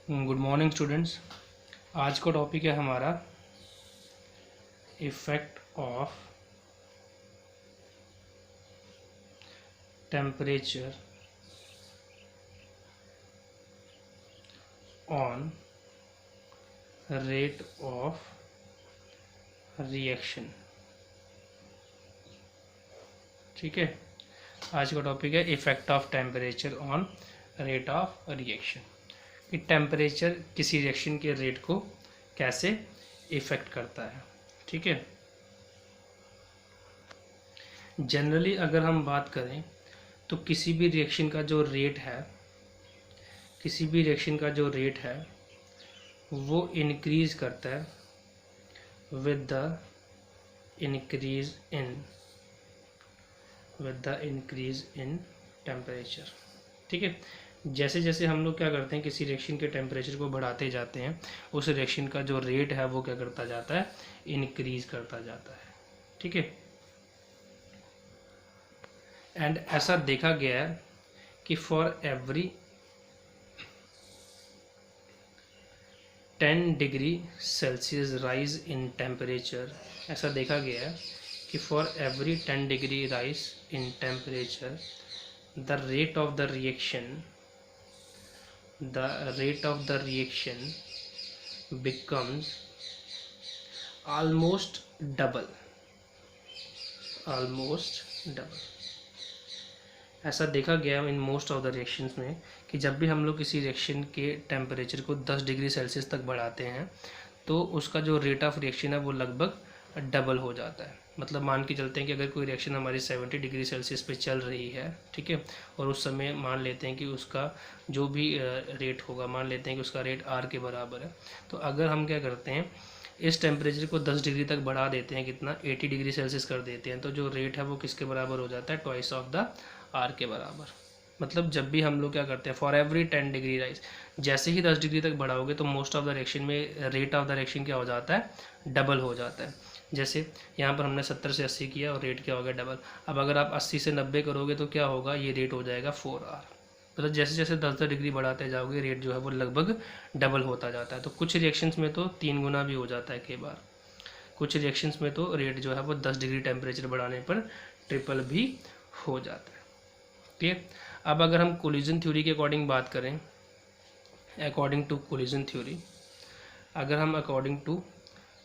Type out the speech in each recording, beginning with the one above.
Good morning students. आज का topic है हमारा effect of temperature on rate of reaction. ठीक है, आज का टॉपिक है effect of temperature on rate of reaction, कि टेम्परेचर किसी रिएक्शन के रेट को कैसे इफ़ेक्ट करता है। ठीक है, जनरली अगर हम बात करें तो किसी भी रिएक्शन का जो रेट है वो इंक्रीज़ करता है with the increase in temperature. ठीक है, जैसे जैसे हम लोग क्या करते हैं, किसी रिएक्शन के टेम्परेचर को बढ़ाते जाते हैं, उस रिएक्शन का जो रेट है वो क्या करता जाता है, इंक्रीज़ करता जाता है। ठीक है, एंड ऐसा देखा गया है कि for every 10 degree Celsius rise in temperature, ऐसा देखा गया है कि for every 10 degree rise in temperature the rate of the reaction becomes almost double। ऐसा देखा गया in most of the reactions में कि जब भी हम लोग किसी रिएक्शन के टेम्परेचर को 10 डिग्री सेल्सियस तक बढ़ाते हैं तो उसका जो रेट ऑफ रिएक्शन है वो लगभग डबल हो जाता है। मतलब मान के चलते हैं कि अगर कोई रिएक्शन हमारी 70 डिग्री सेल्सियस पे चल रही है, ठीक है, और उस समय मान लेते हैं कि उसका जो भी रेट होगा, मान लेते हैं कि उसका रेट R के बराबर है, तो अगर हम क्या करते हैं, इस टेम्परेचर को 10 डिग्री तक बढ़ा देते हैं, कितना 80 डिग्री सेल्सियस कर देते हैं, तो जो रेट है वो किसके बराबर हो जाता है, ट्वाइस ऑफ द R के बराबर। मतलब जब भी हम लोग क्या करते हैं, फॉर एवरी 10 डिग्री राइज, जैसे ही 10 डिग्री तक बढ़ाओगे तो मोस्ट ऑफ द रिएक्शन में रेट ऑफ द रिएक्शन क्या हो जाता है, डबल हो जाता है। जैसे यहाँ पर हमने 70 से 80 किया और रेट क्या हो गया, डबल। अब अगर आप 80 से 90 करोगे तो क्या होगा, ये रेट हो जाएगा 4R। मतलब जैसे जैसे 10 डिग्री बढ़ाते जाओगे रेट जो है वो लगभग डबल होता जाता है। तो कुछ रिएक्शंस में तो 3 गुना भी हो जाता है कई बार, कुछ रिएक्शंस में तो रेट जो है वो 10 डिग्री टेम्परेचर बढ़ाने पर ट्रिपल भी हो जाता है। ठीक है, अब अगर हम कोलिजन थ्योरी के अकॉर्डिंग बात करें, अकॉर्डिंग टू कोलिजन थ्योरी, अगर हम अकॉर्डिंग टू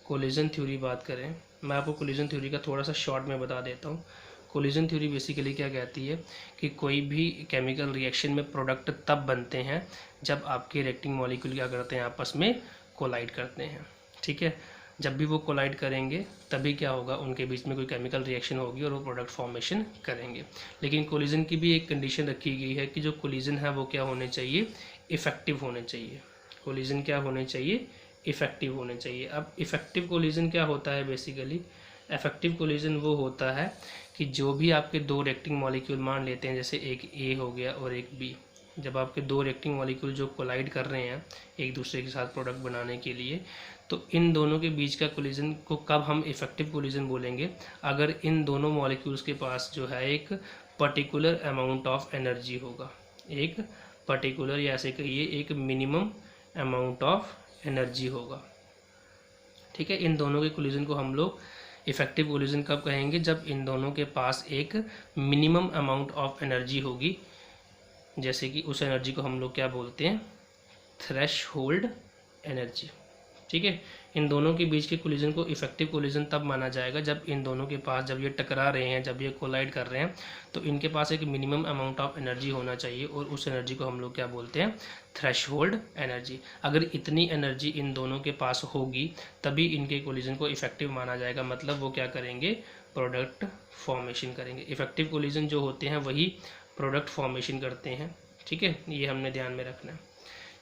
कोलिजन थ्योरी बात करें, मैं आपको कोलिजन थ्योरी का थोड़ा सा शॉर्ट में बता देता हूँ। कोलिजन थ्योरी बेसिकली क्या कहती है कि कोई भी केमिकल रिएक्शन में प्रोडक्ट तब बनते हैं जब आपके रिएक्टिंग मॉलिक्यूल क्या करते हैं, आपस में कोलाइड करते हैं। ठीक है, जब भी वो कोलाइड करेंगे तभी क्या होगा, उनके बीच में कोई केमिकल रिएक्शन होगी और वो प्रोडक्ट फॉर्मेशन करेंगे। लेकिन कोलिजन की भी एक कंडीशन रखी गई है कि जो कोलिजन है वो क्या होने चाहिए, इफ़ेक्टिव होने चाहिए। कोलिजन क्या होने चाहिए, इफ़ेक्टिव होने चाहिए। अब इफ़ेक्टिव कोलिजन क्या होता है, बेसिकली इफ़ेक्टिव कोलिजन वो होता है कि जो भी आपके दो रिएक्टिंग मॉलिक्यूल, मान लेते हैं जैसे एक A हो गया और एक B, जब आपके दो रिएक्टिंग मॉलिक्यूल जो कोलाइड कर रहे हैं एक दूसरे के साथ प्रोडक्ट बनाने के लिए, तो इन दोनों के बीच का कोलिजन को कब हम इफ़ेक्टिव कोलिजन बोलेंगे, अगर इन दोनों मॉलिक्यूल्स के पास जो है एक पर्टिकुलर अमाउंट ऑफ एनर्जी होगा, एक पर्टिकुलर या ऐसे कहिए एक मिनिमम अमाउंट ऑफ एनर्जी होगा। ठीक है, इन दोनों के कोलिजन को हम लोग इफ़ेक्टिव कोलिजन कब कहेंगे, जब इन दोनों के पास एक मिनिमम अमाउंट ऑफ एनर्जी होगी, जैसे कि उस एनर्जी को हम लोग क्या बोलते हैं, थ्रेशहोल्ड एनर्जी। ठीक है, इन दोनों के बीच के कोलिजन को इफ़ेक्टिव कोलिजन तब माना जाएगा जब इन दोनों के पास, जब ये टकरा रहे हैं, जब ये कोलाइड कर रहे हैं, तो इनके पास एक मिनिमम अमाउंट ऑफ एनर्जी होना चाहिए और उस एनर्जी को हम लोग क्या बोलते हैं, थ्रेशहोल्ड एनर्जी। अगर इतनी एनर्जी इन दोनों के पास होगी तभी इनके कोलिजन को इफ़ेक्टिव माना जाएगा। मतलब वो क्या करेंगे, प्रोडक्ट फॉर्मेशन करेंगे। इफ़ेक्टिव कोलिजन जो होते हैं वही प्रोडक्ट फॉर्मेशन करते हैं। ठीक है, ये हमने ध्यान में रखना है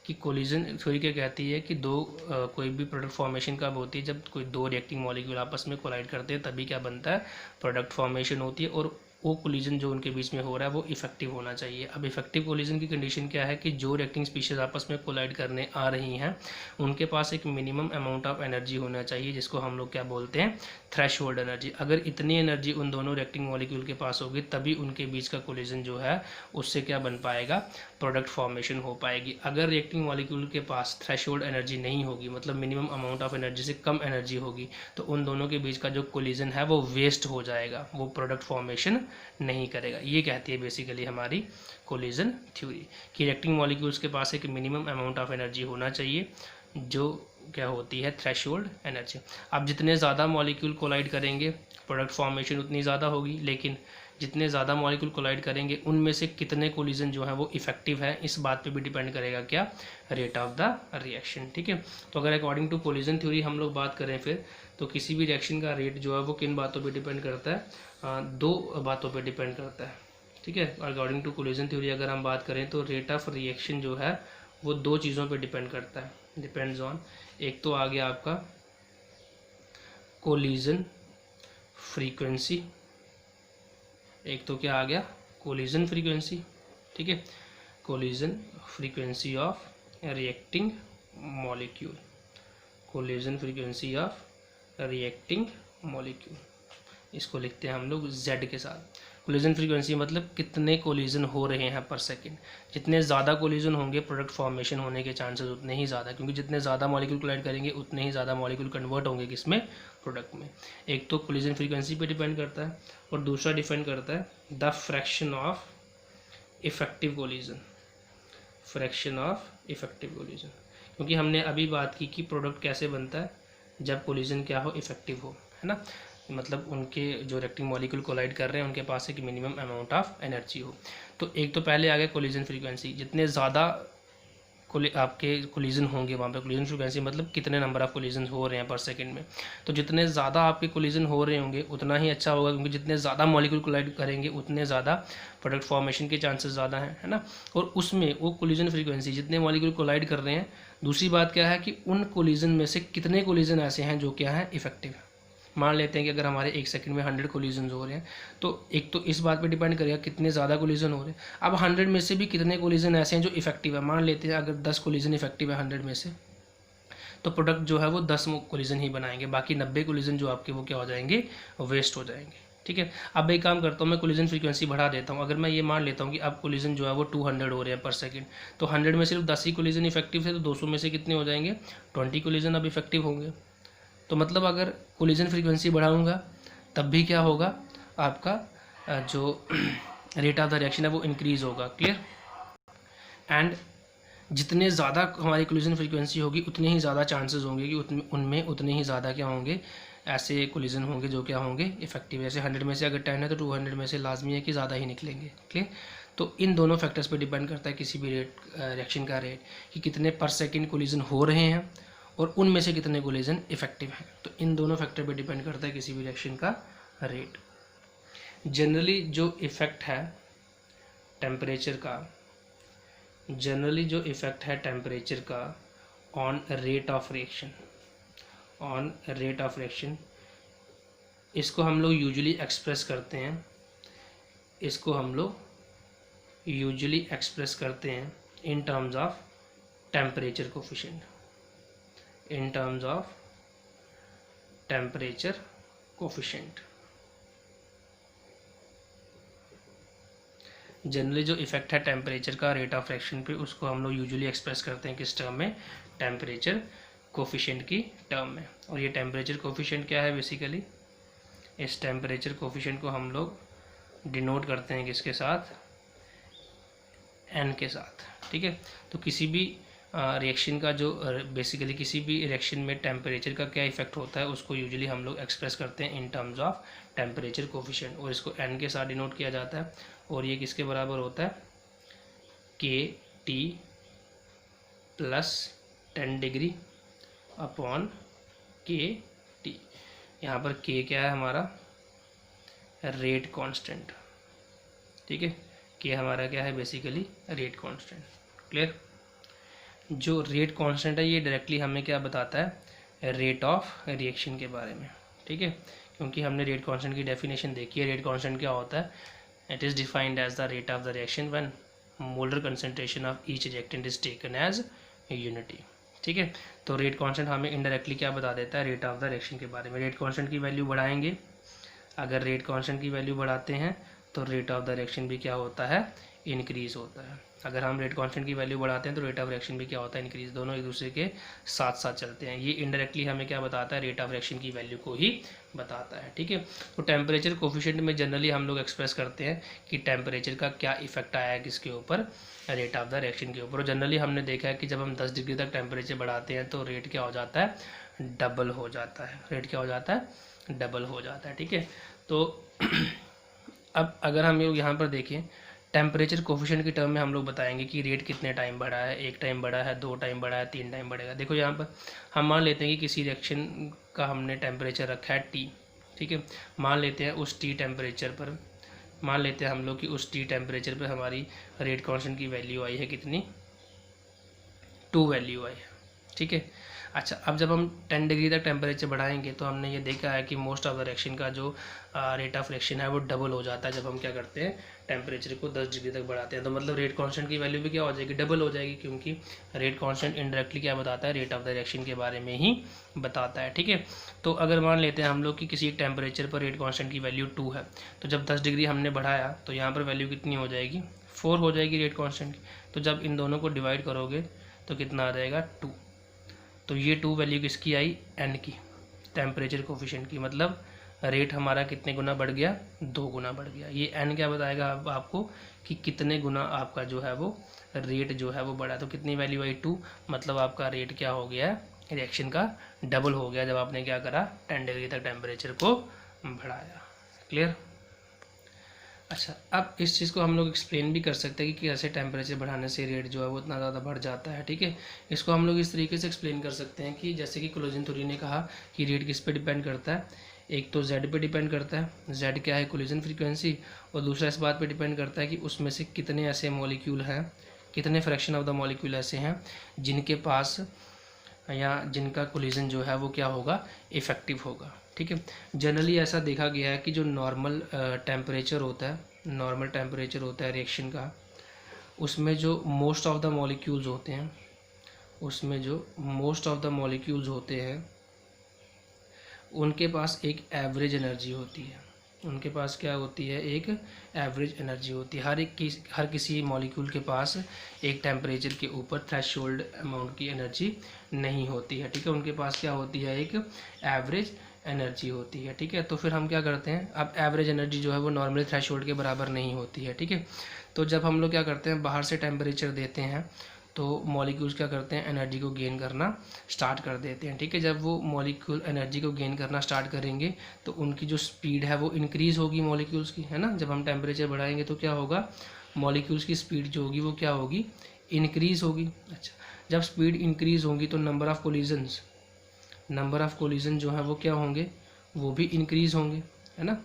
कि कोलिजन थ्योरी क्या कहती है कि कोई भी प्रोडक्ट फॉर्मेशन कब होती है, जब कोई दो रिएक्टिंग मॉलिक्यूल आपस में कोलाइड करते हैं तभी क्या बनता है, प्रोडक्ट फॉर्मेशन होती है, और वो कोलिजन जो उनके बीच में हो रहा है वो इफेक्टिव होना चाहिए। अब इफेक्टिव कोलिजन की कंडीशन क्या है कि जो रिएक्टिंग स्पीशीज आपस में कोलाइड करने आ रही हैं उनके पास एक मिनिमम अमाउंट ऑफ एनर्जी होना चाहिए, जिसको हम लोग क्या बोलते हैं, थ्रेशोल्ड एनर्जी। अगर इतनी एनर्जी उन दोनों रिएक्टिंग मॉलिक्यूल के पास होगी तभी उनके बीच का कोलिजन जो है उससे क्या बन पाएगा, प्रोडक्ट फॉर्मेशन हो पाएगी। अगर रिएक्टिंग मॉलिक्यूल के पास थ्रेशोल्ड एनर्जी नहीं होगी, मतलब मिनिमम अमाउंट ऑफ एनर्जी से कम एनर्जी होगी, तो उन दोनों के बीच का जो कोलिजन है वो वेस्ट हो जाएगा, वो प्रोडक्ट फॉर्मेशन नहीं करेगा। ये कहती है बेसिकली हमारी कोलिजन थ्योरी कि रिएक्टिंग मॉलिक्यूल्स के पास एक मिनिमम अमाउंट ऑफ एनर्जी होना चाहिए जो क्या होती है, थ्रेशोल्ड एनर्जी। अब जितने ज़्यादा मॉलिक्यूल कोलाइड करेंगे प्रोडक्ट फॉर्मेशन उतनी ज़्यादा होगी, लेकिन जितने ज़्यादा मॉलिक्यूल कोलाइड करेंगे उनमें से कितने कोलिजन जो है वो इफेक्टिव है, इस बात पे भी डिपेंड करेगा क्या, रेट ऑफ द रिएक्शन। ठीक है, तो अगर अकॉर्डिंग टू कोलिजन थ्योरी हम लोग बात करें फिर, तो किसी भी रिएक्शन का रेट जो है वो किन बातों पे डिपेंड करता है, दो बातों पे डिपेंड करता है। ठीक है, अकॉर्डिंग टू कोलिजन थ्योरी अगर हम बात करें तो रेट ऑफ रिएक्शन जो है वो दो चीज़ों पे डिपेंड करता है, डिपेंड्स ऑन, एक तो आ गया आपका कोलिजन फ्रीक्वेंसी, एक तो क्या आ गया, कोलिजन फ्रीक्वेंसी। ठीक है, collision frequency of reacting molecule, collision frequency of reacting molecule, इसको लिखते हैं हम लोग Z के साथ। कोलिजन फ्रीक्वेंसी मतलब कितने कोलिजन हो रहे हैं पर सेकंड। जितने ज़्यादा कोलिजन होंगे प्रोडक्ट फॉर्मेशन होने के चांसेस उतने ही ज़्यादा, क्योंकि जितने ज़्यादा मॉलिक्यूल कोलाइड करेंगे उतने ही ज़्यादा मॉलिक्यूल कन्वर्ट होंगे किसमें, प्रोडक्ट में। एक तो कोलिजन फ्रीक्वेंसी पे डिपेंड करता है और दूसरा डिपेंड करता है the fraction of effective collision, fraction of effective collision. क्योंकि हमने अभी बात की कि प्रोडक्ट कैसे बनता है, जब कोलिजन क्या हो, इफेक्टिव हो, है ना, मतलब उनके जो रिएक्टिंग मॉलिक्यूल कोलाइड कर रहे हैं उनके पास एक मिनिमम अमाउंट ऑफ एनर्जी हो। तो एक तो पहले आ गया कोलिजन फ्रीक्वेंसी, जितने ज़्यादा आपके कोलिजन होंगे वहाँ पे, कोलिजन फ्रीक्वेंसी मतलब कितने नंबर ऑफ कोलिजन हो रहे हैं पर सेकंड में, तो जितने ज़्यादा आपके कोलिजन हो रहे होंगे उतना ही अच्छा होगा, क्योंकि जितने ज़्यादा मॉलिक्यूल कोलाइड करेंगे उतने ज़्यादा प्रोडक्ट फॉर्मेशन के चांसेस ज़्यादा हैं, है ना। और उसमें वो कोलिजन फ्रीक्वेंसी जितने मॉलिक्यूल कोलाइड कर रहे हैं, दूसरी बात क्या है कि उन कोलिजन में से कितने कोलिजन ऐसे हैं जो क्या है, इफेक्टिव है। मान लेते हैं कि अगर हमारे एक सेकंड में 100 कोलिजन हो रहे हैं, तो एक तो इस बात पे डिपेंड करेगा कितने ज़्यादा कोलिजन हो रहे हैं। अब 100 में से भी कितने कोलिजन ऐसे हैं जो इफेक्टिव है। मान लेते हैं अगर 10 कोलिजन इफेक्टिव है 100 में से, तो प्रोडक्ट जो है वो 10 कोलिजन ही बनाएंगे, बाकी 90 कोलिजन जो आपके वो क्या हो जाएंगे, वेस्ट हो जाएंगे। ठीक है, अब एक काम करता हूँ, मैं कोलिजन फ्रीक्वेंसी बढ़ा देता हूँ। अगर मैं ये मान लेता हूँ कि अब कोलिजन जो है वो 200 हो रहे हैं पर सेकंड, तो 100 में सिर्फ 10 ही कोलिजन इफेक्टिव थे, तो 200 में से कितने हो जाएंगे, 20 कोलिजन अब इफेक्टिव होंगे। तो मतलब अगर कोलिजन फ्रीक्वेंसी बढ़ाऊंगा तब भी क्या होगा, आपका जो रेट ऑफ द रिएक्शन है वो इंक्रीज़ होगा। क्लियर, एंड जितने ज़्यादा हमारी कोलिजन फ्रीक्वेंसी होगी उतने ही ज़्यादा चांसेस होंगे कि उनमें उतने ही ज़्यादा क्या होंगे, ऐसे कोलिजन होंगे जो क्या होंगे, इफेक्टिव। जैसे 100 में से अगर 10 है तो 200 में से लाजमी है कि ज़्यादा ही निकलेंगे। क्लियर, तो इन दोनों फैक्टर्स पे डिपेंड करता है किसी भी रिएक्शन का रेट, कि कितने पर सेकेंड कोलिजन हो रहे हैं और उनमें से कितने कोलिजन इफेक्टिव हैं। तो इन दोनों फैक्टर पे डिपेंड करता है किसी भी रिएक्शन का रेट। जनरली जो इफ़ेक्ट है टेम्परेचर का, जनरली जो इफ़ेक्ट है टेम्परेचर का on rate of reaction, on rate of reaction, इसको हम लोग यूजुअली एक्सप्रेस करते हैं, इसको हम लोग यूजुअली एक्सप्रेस करते हैं in terms of temperature coefficient, in terms of temperature coefficient। Generally जो इफेक्ट है टेम्परेचर का रेट ऑफ रिएक्शन पे, उसको हम लोग यूजुअली एक्सप्रेस करते हैं किस टर्म में, टेम्परेचर कोफिशिएंट की टर्म में। और ये टेम्परेचर कोफिशिएंट क्या है, बेसिकली इस टेम्परेचर कोफिशिएंट को हम लोग डिनोट करते हैं किसके साथ, n के साथ। ठीक है, तो किसी भी रिएक्शन का जो बेसिकली किसी भी रिएक्शन में टेम्परेचर का क्या इफेक्ट होता है उसको यूजुअली हम लोग एक्सप्रेस करते हैं in terms of temperature coefficient, और इसको n के साथ डिनोट किया जाता है। और ये किसके बराबर होता है, KT + 10 डिग्री अपॉन KT। यहाँ पर K क्या है हमारा, रेट कांस्टेंट। ठीक है, K हमारा क्या है, बेसिकली रेट कांस्टेंट। क्लियर, जो रेट कांस्टेंट है ये डायरेक्टली हमें क्या बताता है, रेट ऑफ रिएक्शन के बारे में। ठीक है, क्योंकि हमने रेट कांस्टेंट की डेफिनेशन देखी है। रेट कांस्टेंट क्या होता है, it is defined as the rate of the reaction when molar concentration of each reactant is taken as unity. ठीक है। तो रेट कांस्टेंट हमें इनडायरेक्टली क्या बता देता है, रेट ऑफ द रिएक्शन के बारे में। रेट कांस्टेंट की वैल्यू बढ़ाएंगे, अगर रेट कांस्टेंट की वैल्यू बढ़ाते हैं तो रेट ऑफ द रिएक्शन भी क्या होता है, इंक्रीज होता है। अगर हम रेट कांस्टेंट की वैल्यू बढ़ाते हैं तो रेट ऑफ रिएक्शन भी क्या होता है, इंक्रीज। दोनों एक दूसरे के साथ साथ चलते हैं। ये इनडायरेक्टली हमें क्या बताता है, रेट ऑफ रिएक्शन की वैल्यू को ही बताता है। ठीक है। तो टेम्परेचर कोफिशिएंट में जनरली हम लोग एक्सप्रेस करते हैं कि टेम्परेचर का क्या इफेक्ट आया है किसके ऊपर, रेट ऑफ द रिएक्शन के ऊपर। और जनरली हमने देखा है कि जब हम 10 डिग्री तक टेम्परेचर बढ़ाते हैं तो रेट क्या हो जाता है, डबल हो जाता है। रेट क्या हो जाता है, डबल हो जाता है। ठीक है। तो अब अगर हम लोग यहाँ पर देखें टेम्परेचर कोफिशिएंट की टर्म में हम लोग बताएंगे कि रेट कितने टाइम बढ़ा है, 1 टाइम बढ़ा है, 2 टाइम बढ़ा है, 3 टाइम बढ़ेगा। देखो यहाँ पर हम मान लेते हैं कि किसी रिएक्शन का हमने टेम्परेचर रखा है T। ठीक है। मान लेते हैं उस T टेम्परेचर पर, मान लेते हैं हम लोग कि उस T टेम्परेचर पर हमारी रेट कांस्टेंट की वैल्यू आई है कितनी, 2 वैल्यू आई है। ठीक है। अच्छा, अब जब हम 10 डिग्री तक टेम्परेचर बढ़ाएंगे तो हमने ये देखा है कि मोस्ट ऑफ द रिएक्शन का जो रेट ऑफ रिएक्शन है वो डबल हो जाता है जब हम क्या करते हैं, टेम्परेचर को 10 डिग्री तक बढ़ाते हैं। तो मतलब रेट कांस्टेंट की वैल्यू भी क्या हो जाएगी, डबल हो जाएगी, क्योंकि रेट कांस्टेंट इनडायरेक्टली क्या बताता है, रेट ऑफ द रिएक्शन के बारे में ही बताता है। ठीक है। तो अगर मान लेते हैं हम लोग कि किसी एक टेम्परेचर पर रेट कांस्टेंट की वैल्यू 2 है, तो जब 10 डिग्री हमने बढ़ाया तो यहाँ पर वैल्यू कितनी हो जाएगी, 4 हो जाएगी रेट कांस्टेंट की। तो जब इन दोनों को डिवाइड करोगे तो कितना आ जाएगा, 2। तो ये 2 वैल्यू किसकी आई, एन की, टेम्परेचर कोफिशिएंट की। मतलब रेट हमारा कितने गुना बढ़ गया, 2 गुना बढ़ गया। ये एन क्या बताएगा अब आपको कि कितने गुना आपका जो है वो रेट जो है वो बढ़ा। तो कितनी वैल्यू आई, 2। मतलब आपका रेट क्या हो गया, रिएक्शन का डबल हो गया जब आपने क्या करा, 10 डिग्री तक टेम्परेचर को बढ़ाया। क्लियर। अच्छा, अब इस चीज़ को हम लोग एक्सप्लेन भी कर सकते हैं कि कैसे टेम्परेचर बढ़ाने से रेट जो है वो इतना ज़्यादा बढ़ जाता है। ठीक है। इसको हम लोग इस तरीके से एक्सप्लेन कर सकते हैं कि जैसे कि कोलिजन थ्योरी ने कहा कि रेट किस पे डिपेंड करता है, एक तो जेड पे डिपेंड करता है, जेड क्या है, कोलिजन फ्रीक्वेंसी, और दूसरा इस बात पे डिपेंड करता है कि उसमें से कितने ऐसे मॉलिक्यूल हैं, कितने फ्रैक्शन ऑफ द मॉलिक्यूल ऐसे हैं जिनके पास या जिनका कोलिजन जो है वो क्या होगा, इफेक्टिव होगा। ठीक है। जनरली ऐसा देखा गया है कि जो नॉर्मल टेम्परेचर होता है, नॉर्मल टेम्परेचर होता है रिएक्शन का, उसमें जो मोस्ट ऑफ द मॉलिक्यूल्स होते हैं, उसमें जो मोस्ट ऑफ द मॉलिक्यूल्स होते हैं उनके पास एक एवरेज एनर्जी होती है। उनके पास क्या होती है, एक एवरेज एनर्जी होती है। हर किसी मॉलिक्यूल के पास एक टेम्परेचर के ऊपर थ्रेशोल्ड अमाउंट की एनर्जी नहीं होती है। ठीक है। उनके पास क्या होती है, एक एवरेज एनर्जी होती है। ठीक है। तो फिर हम क्या करते हैं, अब एवरेज एनर्जी जो है वो नॉर्मली थ्रेशोल्ड के बराबर नहीं होती है। ठीक है। तो जब हम लोग क्या करते हैं, बाहर से टेम्परेचर देते हैं तो मॉलिक्यूल्स क्या करते हैं, एनर्जी को गेन करना स्टार्ट कर देते हैं। ठीक है। जब वो मॉलिक्यूल एनर्जी को गेन करना स्टार्ट करेंगे तो उनकी जो स्पीड है वो इंक्रीज़ होगी मॉलिक्यूल्स की, है ना। जब हम टेम्परेचर बढ़ाएंगे तो क्या होगा, मॉलिक्यूल्स की स्पीड जो होगी वो क्या होगी, इंक्रीज़ होगी। अच्छा, जब स्पीड इंक्रीज़ होगी तो नंबर ऑफ़ कोलिजन जो है वो क्या होंगे, वो भी इंक्रीज़ होंगे, है ना।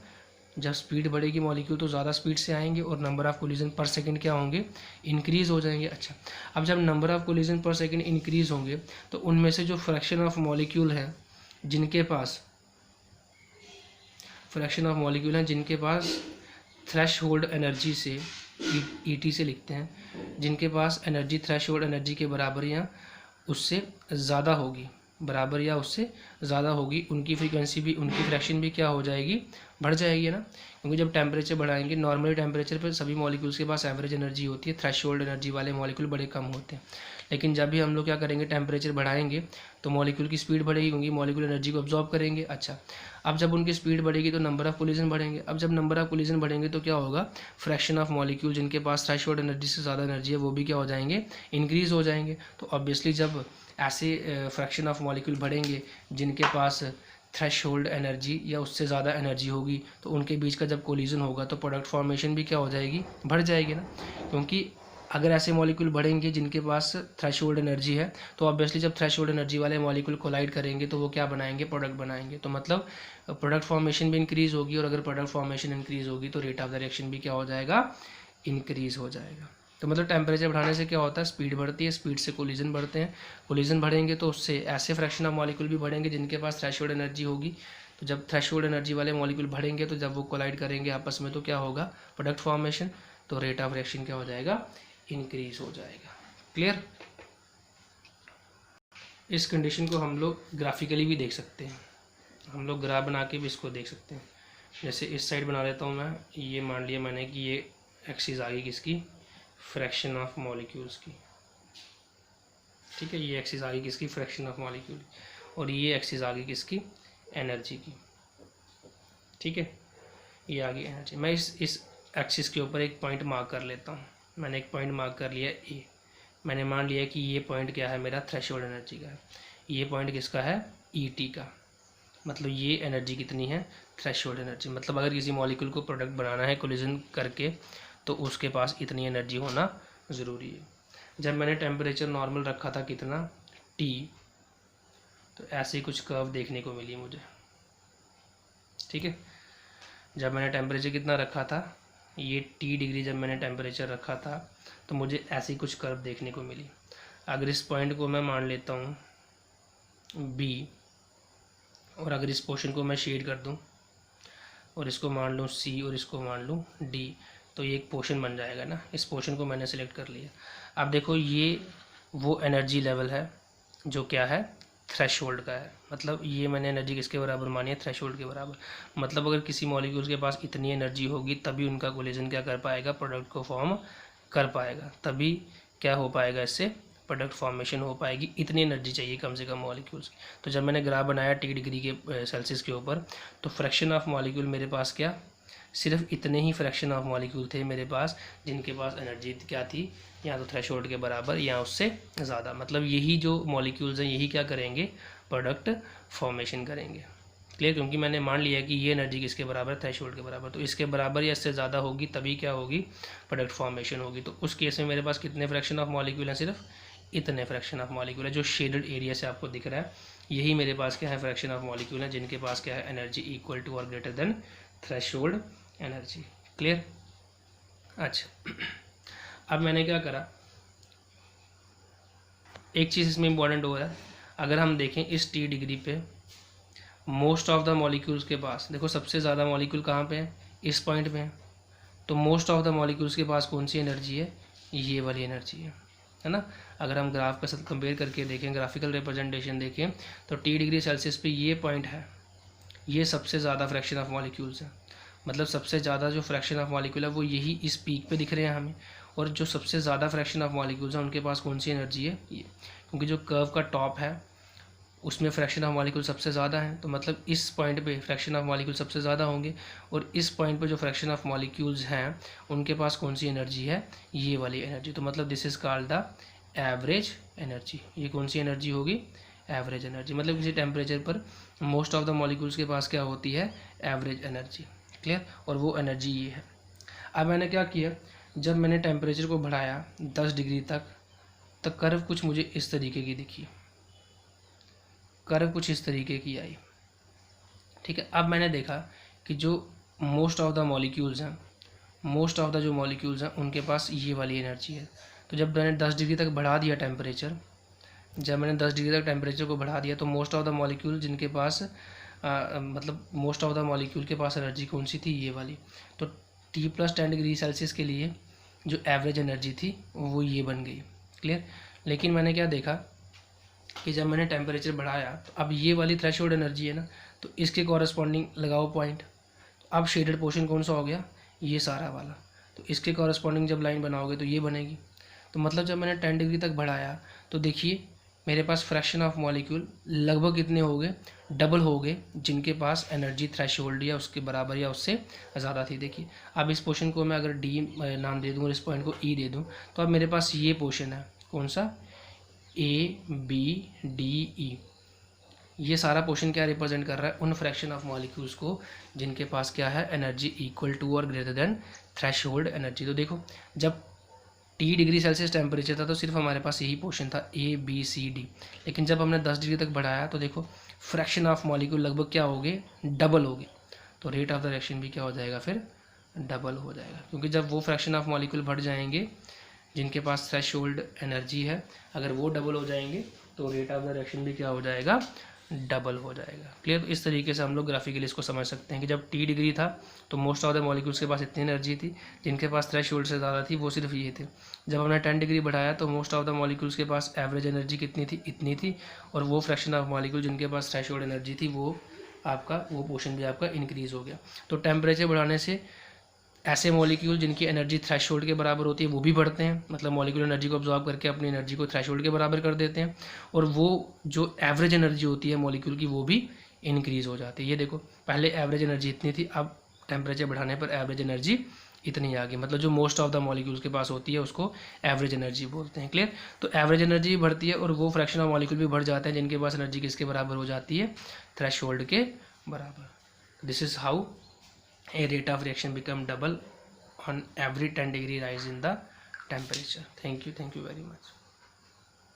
जब स्पीड बढ़ेगी मॉलिक्यूल तो ज़्यादा स्पीड से आएंगे और नंबर ऑफ़ कोलिजन पर सेकंड क्या होंगे, इंक्रीज़ हो जाएंगे। अच्छा, अब जब नंबर ऑफ़ कोलिजन पर सेकंड इंक्रीज़ होंगे तो उनमें से जो फ्रैक्शन ऑफ मॉलिक्यूल है जिनके पास थ्रेशोल्ड एनर्जी से, ईटी से लिखते हैं, जिनके पास एनर्जी थ्रेशोल्ड एनर्जी के बराबर या उससे ज़्यादा होगी, बराबर या उससे ज़्यादा होगी, उनकी फ्रीक्वेंसी भी, उनकी फ्रैक्शन भी क्या हो जाएगी, बढ़ जाएगी ना। क्योंकि जब टेम्परेचर बढ़ाएंगे, नॉर्मली टेम्परेचर पर सभी मॉलिक्यूल्स के पास एवरेज एनर्जी होती है, थ्रेशोल्ड एनर्जी वाले मॉलिक्यूल बड़े कम होते हैं। लेकिन जब भी हम लोग क्या करेंगे, टेम्परेचर बढ़ाएंगे तो मॉलिक्यूल की स्पीड बढ़ेगी, क्योंकि मॉलिक्यूल एनर्जी को अब्जॉर्ब करेंगे। अच्छा, अब जब उनकी स्पीड बढ़ेगी तो नंबर ऑफ़ कोलिजन बढ़ेंगे। अब जब नंबर ऑफ़ कोलिजन बढ़ेंगे तो क्या होगा, फ्रैक्शन ऑफ मॉलिक्यूल जिनके पास थ्रेशोल्ड एनर्जी से ज़्यादा एनर्जी है वो भी क्या हो जाएंगे, इंक्रीज़ हो जाएंगे। तो ऑब्वियसली जब ऐसे फ्रैक्शन ऑफ मॉलिक्यूल बढ़ेंगे जिनके पास थ्रेशोल्ड एनर्जी या उससे ज़्यादा एनर्जी होगी, तो उनके बीच का जब कोलिजन होगा तो प्रोडक्ट फॉर्मेशन भी क्या हो जाएगी, बढ़ जाएगी ना। क्योंकि अगर ऐसे मॉलिक्यूल बढ़ेंगे जिनके पास थ्रेशोल्ड एनर्जी है तो ऑब्वियसली जब थ्रेशोल्ड एनर्जी वाले मॉलिक्यूल कोलाइड करेंगे तो वो क्या बनाएंगे, प्रोडक्ट बनाएंगे। तो मतलब प्रोडक्ट फॉर्मेशन भी इंक्रीज़ होगी, और अगर प्रोडक्ट फॉर्मेशन इंक्रीज़ होगी तो रेट ऑफ द रिएक्शन भी क्या हो जाएगा, इंक्रीज़ हो जाएगा। तो मतलब टेम्परेचर बढ़ाने से क्या होता है, स्पीड बढ़ती है, स्पीड से कोलिजन बढ़ते हैं, कोलिजन बढ़ेंगे तो उससे ऐसे फ्रैक्शन ऑफ मॉलिक्यूल भी बढ़ेंगे जिनके पास थ्रेशोल्ड एनर्जी होगी। तो जब थ्रेशोल्ड एनर्जी वाले मॉलिक्यूल बढ़ेंगे तो जब वो कोलाइड करेंगे आपस में तो क्या होगा, प्रोडक्ट फॉर्मेशन, तो रेट ऑफ रिएक्शन क्या हो जाएगा, इंक्रीज हो जाएगा। क्लियर। इस कंडीशन को हम लोग ग्राफिकली भी देख सकते हैं, हम लोग ग्राफ बना के भी इसको देख सकते हैं। जैसे इस साइड बना लेता हूँ मैं, ये मान लिया मैंने कि ये एक्सिस आ गई किसकी, फ्रैक्शन ऑफ मॉलिक्यूल्स की, ठीक है। ये एक्सिस आ गई किसकी, फ्रैक्शन ऑफ मॉलिक्यूल, और ये एक्सिस आ गई किसकी, एनर्जी की, ठीक है। ये आ गई एनर्जी। मैं इस एक्सिस के ऊपर एक पॉइंट मार्क कर लेता हूँ। मैंने एक पॉइंट मार्क कर लिया ए। मैंने मान लिया कि ये पॉइंट क्या है, मेरा थ्रेशोल्ड एनर्जी का है। ये पॉइंट किसका है, ईटी का। मतलब ये एनर्जी कितनी है, थ्रेशोल्ड एनर्जी। मतलब अगर किसी मॉलिक्यूल को प्रोडक्ट बनाना है कोलिजन करके, तो उसके पास इतनी एनर्जी होना ज़रूरी है। जब मैंने टेम्परेचर नॉर्मल रखा था कितना, टी, तो ऐसे ही कुछ कर्व देखने को मिली मुझे, ठीक है। जब मैंने टेम्परेचर कितना रखा था, ये टी डिग्री जब मैंने टेम्परेचर रखा था, तो मुझे ऐसी कुछ कर्व देखने को मिली। अगर इस पॉइंट को मैं मान लेता हूँ बी, और अगर इस पोर्शन को मैं शेड कर दूँ और इसको मान लूँ सी और इसको मान लूँ डी, तो ये एक पोर्शन बन जाएगा ना। इस पोर्शन को मैंने सिलेक्ट कर लिया। अब देखो ये वो एनर्जी लेवल है जो क्या है, थ्रेशोल्ड का है। मतलब ये मैंने एनर्जी किसके बराबर मानी है, थ्रेशोल्ड के बराबर। मतलब अगर किसी मॉलिक्यूल्स के पास इतनी एनर्जी होगी तभी उनका कोलिजन क्या कर पाएगा, प्रोडक्ट को फॉर्म कर पाएगा, तभी क्या हो पाएगा, इससे प्रोडक्ट फॉर्मेशन हो पाएगी। इतनी एनर्जी चाहिए कम से कम मॉलिक्यूल्स की। तो जब मैंने ग्राफ बनाया टी डिग्री के सेल्सियस के ऊपर, तो फ्रैक्शन ऑफ मॉलिक्यूल मेरे पास क्या, सिर्फ इतने ही फ्रैक्शन ऑफ मॉलिक्यूल थे मेरे पास जिनके पास एनर्जी क्या थी, या तो थ्रेशोल्ड के बराबर या उससे ज़्यादा। मतलब यही जो मॉलिक्यूल्स हैं यही क्या करेंगे, प्रोडक्ट फॉर्मेशन करेंगे। क्लियर, क्योंकि मैंने मान लिया कि ये एनर्जी किसके बराबर, थ्रेशोल्ड के बराबर। तो इसके बराबर या इससे ज़्यादा होगी तभी क्या होगी, प्रोडक्ट फॉर्मेशन होगी। तो उस केस में मेरे पास कितने फ्रैक्शन ऑफ मॉलिक्यूल हैं, सिर्फ इतने फ्रैक्शन ऑफ मॉलिक्यूल है। जो शेडेड एरिया से आपको दिख रहा है, यही मेरे पास क्या है, फ्रैक्शन ऑफ मॉलिक्यूल है जिनके पास क्या है, एनर्जी इक्वल टू और greater than threshold energy. Clear. अच्छा, अब मैंने क्या करा, एक चीज़ इसमें इंपॉर्टेंट हो रहा है। अगर हम देखें इस टी डिग्री पे मोस्ट ऑफ द मॉलिक्यूल्स के पास, देखो सबसे ज़्यादा मॉलिक्यूल कहाँ पे है, इस पॉइंट पे है। तो मोस्ट ऑफ द मॉलिक्यूल्स के पास कौन सी एनर्जी है, ये वाली एनर्जी है ना। अगर हम ग्राफ के साथ कंपेयर करके देखें, ग्राफिकल रिप्रेजेंटेशन देखें, तो टी डिग्री सेल्सियस पे ये पॉइंट है, ये सबसे ज़्यादा फ्रैक्शन ऑफ मॉलिक्यूल्स है। मतलब सबसे ज़्यादा जो फ्रैक्शन ऑफ मॉलिक्यूल है वो यही इस पीक पे दिख रहे हैं हमें। और जो सबसे ज़्यादा फ्रैक्शन ऑफ मॉलिक्यूल्स हैं उनके पास कौन सी एनर्जी है, ये। क्योंकि जो कर्व का टॉप है उसमें फ्रैक्शन ऑफ मॉलिक्यूल सबसे ज़्यादा है, तो मतलब इस पॉइंट पे फ्रैक्शन ऑफ मॉलिक्यूल सबसे ज़्यादा होंगे। और इस पॉइंट पे जो फ्रैक्शन ऑफ मॉलिक्यूल्स हैं उनके पास कौन सी एनर्जी है, ये वाली एनर्जी। तो मतलब this is called the average energy. ये कौन सी एनर्जी होगी, एवरेज एनर्जी। मतलब किसी टेम्परेचर पर मोस्ट ऑफ द मॉलिक्यूल्स के पास क्या होती है, एवरेज एनर्जी। क्लियर। और वो एनर्जी ये है। अब मैंने क्या किया, जब मैंने टेम्परेचर को बढ़ाया 10 डिग्री तक, तो कर्व कुछ मुझे इस तरीके की दिखी, कर्व कुछ इस तरीके की आई, ठीक है। अब मैंने देखा कि जो मोस्ट ऑफ द मॉलिक्यूल्स हैं, मोस्ट ऑफ द जो मॉलिक्यूल्स हैं उनके पास ये वाली एनर्जी है। तो जब मैंने 10 डिग्री तक बढ़ा दिया टेम्परेचर, जब मैंने 10 डिग्री तक टेम्परेचर को बढ़ा दिया, तो मोस्ट ऑफ द मॉलिक्यूल जिनके पास मतलब मोस्ट ऑफ द मॉलिक्यूल के पास एनर्जी कौन सी थी, ये वाली। तो टी प्लस 10 डिग्री सेल्सियस के लिए जो एवरेज एनर्जी थी वो ये बन गई। क्लियर। लेकिन मैंने क्या देखा कि जब मैंने टेम्परेचर बढ़ाया, तो अब ये वाली थ्रेशोल्ड एनर्जी है ना, तो इसके कॉरस्पॉन्डिंग लगाओ पॉइंट। अब शेडेड पोर्शन कौन सा हो गया, ये सारा वाला। तो इसके कॉरस्पॉन्डिंग जब लाइन बनाओगे तो ये बनेगी। तो मतलब जब मैंने 10 डिग्री तक बढ़ाया, तो देखिए मेरे पास फ्रैक्शन ऑफ मॉलिक्यूल लगभग कितने हो गए, डबल हो गए, जिनके पास एनर्जी थ्रेशोल्ड या उसके बराबर या उससे ज़्यादा थी। देखिए अब इस पोर्शन को मैं अगर डी नाम दे दूँ और इस पॉइंट को ई दे दूँ, तो अब मेरे पास ये पोर्शन है, कौन सा, ए बी डी ई। ये सारा पोर्शन क्या रिप्रेजेंट कर रहा है, उन फ्रैक्शन ऑफ मॉलिक्यूल्स को जिनके पास क्या है, एनर्जी इक्वल टू और ग्रेटर देन थ्रेशोल्ड एनर्जी। तो देखो जब टी डिग्री सेल्सियस टेम्परेचर था तो सिर्फ हमारे पास यही पोर्शन था, ए बी सी डी। लेकिन जब हमने 10 डिग्री तक बढ़ाया तो देखो फ्रैक्शन ऑफ मॉलिक्यूल लगभग क्या हो गए, डबल हो गए। तो रेट ऑफ द रिएक्शन भी क्या हो जाएगा, फिर डबल हो जाएगा। क्योंकि जब वो फ्रैक्शन ऑफ मॉलिक्यूल बढ़ जाएंगे जिनके पास थ्रेशोल्ड एनर्जी है, अगर वो डबल हो जाएंगे तो रेट ऑफ द रिएक्शन भी क्या हो जाएगा, डबल हो जाएगा। क्लियर? तो इस तरीके से हम लोग ग्राफिकली इसको समझ सकते हैं कि जब T डिग्री था तो मोस्ट ऑफ द मॉलिक्यूल्स के पास इतनी एनर्जी थी, जिनके पास थ्रेशोल्ड से ज़्यादा थी वो सिर्फ ये थे। जब हमने 10 डिग्री बढ़ाया तो मोस्ट ऑफ द मॉलिक्यूल्स के पास एवरेज एनर्जी कितनी थी? इतनी थी। और वो फ्रैक्शन ऑफ मॉलिक्यूल जिनके पास थ्रेशोल्ड एनर्जी थी वो पोर्शन भी आपका इंक्रीज़ हो गया। तो टेम्परेचर बढ़ाने से ऐसे मॉलिक्यूल जिनकी एनर्जी थ्रेशोल्ड के बराबर होती है वो भी बढ़ते हैं, मतलब मॉलिक्यूल एनर्जी को अब्जॉर्ब करके अपनी एनर्जी को थ्रेशोल्ड के बराबर कर देते हैं, और वो जो एवरेज एनर्जी होती है मॉलिक्यूल की वो भी इंक्रीज़ हो जाती है। ये देखो, पहले एवरेज एनर्जी इतनी थी, अब टेम्परेचर बढ़ाने पर एवरेज एनर्जी इतनी आ गई, मतलब जो मोस्ट ऑफ द मॉलिक्यूल्स के पास होती है उसको एवरेज एनर्जी बोलते हैं। क्लियर? तो एवरेज एनर्जी भी बढ़ती है और वो फ्रैक्शन ऑफ मॉलिक्यूल भी बढ़ जाते हैं जिनके पास एनर्जी किसके बराबर हो जाती है? थ्रेशोल्ड के बराबर। This is how a rate of reaction become double on every 10 degree rise in the temperature. Thank you very much.